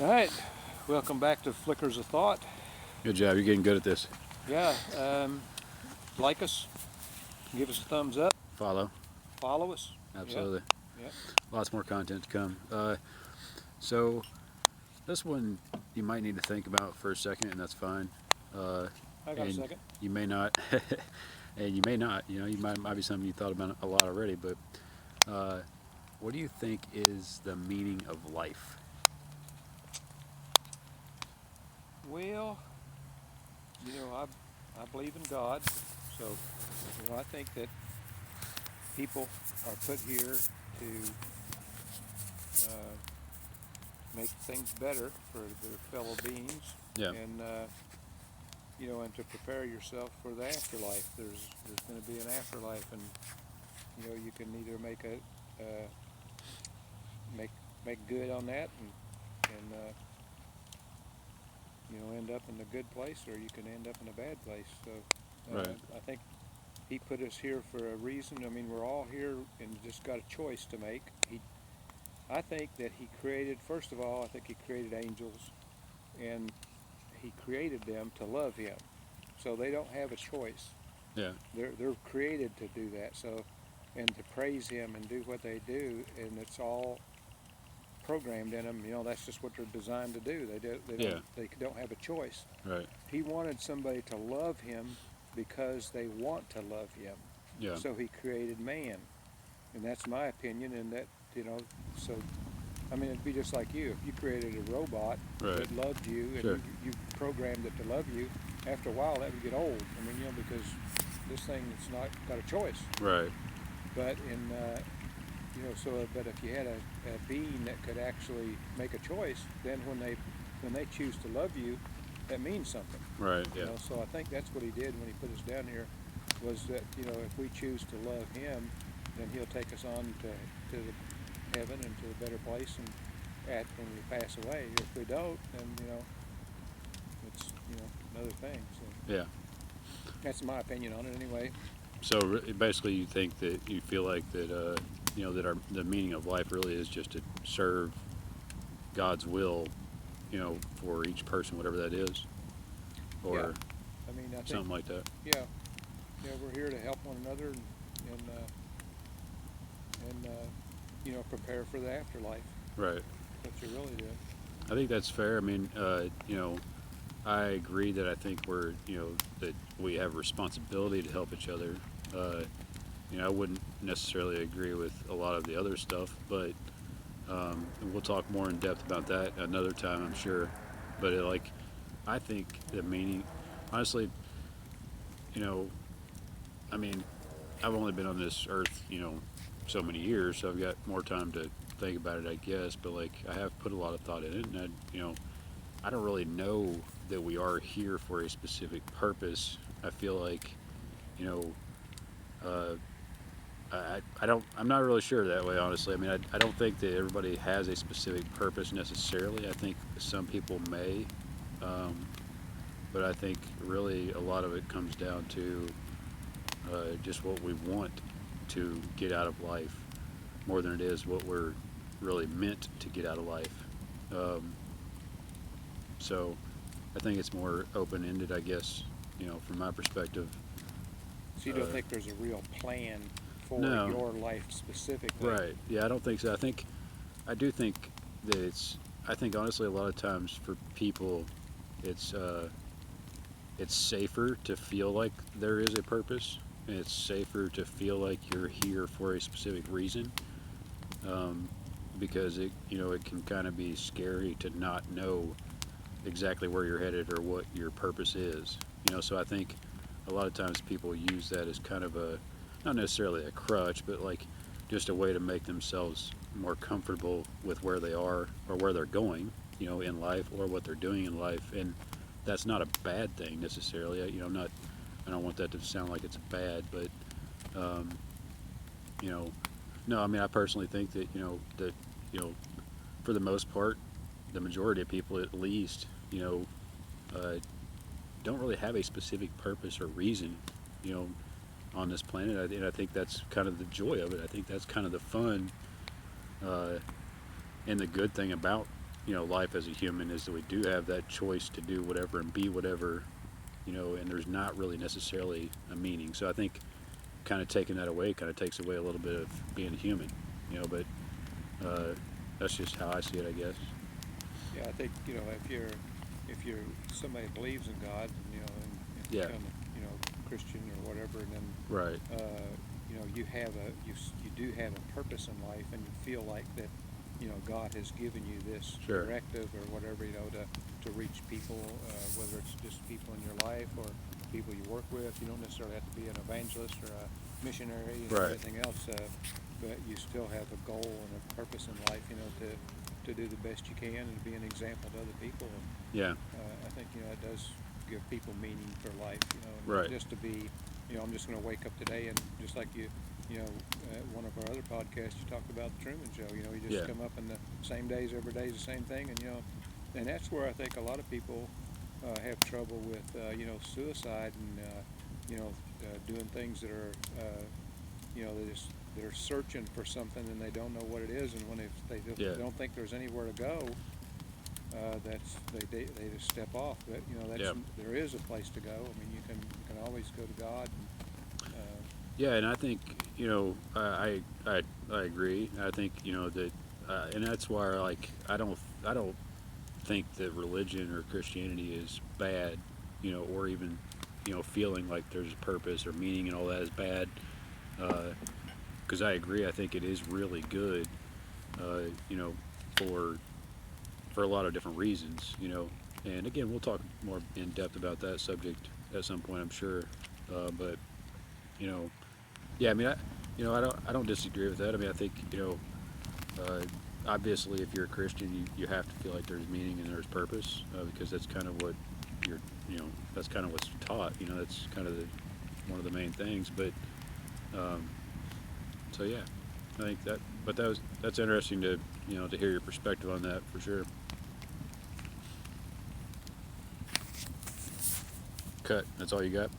All right, welcome back to Flickers of Thought. Good job. You're getting good at this. Yeah, like us, give us a thumbs up, Follow. follow us. Yep, Absolutely. yep. Lots more content to come. So this one you might need to think about for a second, and that's fine. Uh, I got a and second. you may not, and you may not. You might be something you thought about a lot already. But uh, what do you think is the meaning of life? Well, I believe in God, so I think that people are put here to uh, make things better for their fellow beings, Yeah. and and to prepare yourself for the afterlife. There's going to be an afterlife, and you can either make make good on that and end up in a good place, or you can end up in a bad place. So Right. I think he put us here for a reason. I mean, we're all here and just got a choice to make. I think that he created, first of all, I think he created angels, and he created them to love him. So they don't have a choice. Yeah. They're created to do that. So, and to praise him and do what they do, and it's all programmed in them. That's just what they're designed to do. Yeah. They don't have a choice. Right. He wanted somebody to love him because they want to love him. Yeah. So he created man, and that's my opinion. And that so I mean, it'd be just like you. If you created a robot Right. that loved you and Sure. you programmed it to love you, after a while that would get old. I mean, because this thing it's not got a choice. Right. But but if you had a being that could actually make a choice, then when they choose to love you, that means something. Right. Yeah. So I think that's what he did when he put us down here, was that if we choose to love him, then he'll take us on to the heaven and to a better place, and when we pass away. If we don't, then it's another thing. So Yeah. that's my opinion on it anyway. So basically, you think that you feel like that that the meaning of life really is just to serve God's will, for each person, whatever that is, or Yeah. I mean, I think something like that. yeah, we're here to help one another and prepare for the afterlife. Right. That's what you really do. I think that's fair. I mean, I agree that I think that we have responsibility to help each other. I wouldn't necessarily agree with a lot of the other stuff, but we'll talk more in depth about that another time, I'm sure. But I think the meaning, honestly, you know, I mean, I've only been on this earth, so many years, so I've got more time to think about it, I guess. But I have put a lot of thought in it, and I don't really know that we are here for a specific purpose. I feel like, you know, uh, I don't. I'm not really sure that way, honestly. I mean, I don't think that everybody has a specific purpose necessarily. I think some people may, um, but I think really a lot of it comes down to just what we want to get out of life, more than it is what we're really meant to get out of life. Um, so I think it's more open-ended, I guess. From my perspective. So you don't think there's a real plan for No. your life specifically? Right. Yeah, I don't think so. I do think that I think honestly, a lot of times for people, it's it's safer to feel like there is a purpose, and it's safer to feel like you're here for a specific reason, um, because it can kind of be scary to not know exactly where you're headed or what your purpose is. So I think a lot of times people use that as kind of not necessarily a crutch, but just a way to make themselves more comfortable with where they are or where they're going, in life, or what they're doing in life. And that's not a bad thing necessarily. I don't want that to sound like it's bad, but um, no. I mean, I personally think that for the most part, the majority of people, at least, uh, don't really have a specific purpose or reason, you know, on this planet. And I think that's kind of the joy of it. I think that's kind of the fun, and the good thing about life as a human is that we do have that choice to do whatever and be whatever, and there's not really necessarily a meaning. So I think kind of taking that away kind of takes away a little bit of being human, but that's just how I see it, I guess. Yeah, I think, if you're somebody that believes in God, and Yeah. become, Christian or whatever, and then, Right. you do have a purpose in life, and you feel like that, God has given you this Sure. directive or whatever, to reach people, whether it's just people in your life or people you work with. You don't necessarily have to be an evangelist or a missionary and Right. everything else, but you still have a goal and a purpose in life, to do the best you can and to be an example to other people. And Yeah. I think, it does give people meaning for life, and Right. not just to be, I'm just going to wake up today and just like one of our other podcasts, you talked about the Truman Show. You just Yeah. come up in the same days, every day is the same thing, and that's where I think a lot of people have trouble with, suicide and, doing things that are, they're searching for something and they don't know what it is, and when they Yeah. don't think there's anywhere to go, that's they just step off. But Yeah. there is a place to go. I mean, you can always go to God. And, Yeah, and I think I agree. I think that, and that's why like I don't think that religion or Christianity is bad, or even feeling like there's a purpose or meaning and all that is bad. Because I agree. I think it is really good, uh, you know, for a lot of different reasons. And again, we'll talk more in depth about that subject at some point, I'm sure. But you know, yeah, I mean, I don't disagree with that. I mean, I think uh, obviously, if you're a Christian, you have to feel like there's meaning and there's purpose, because that's kind of what you're, that's kind of what's taught. That's kind of one of the main things. But um, so yeah, I think that. But that's interesting to to hear your perspective on that for sure. Cut. That's all you got.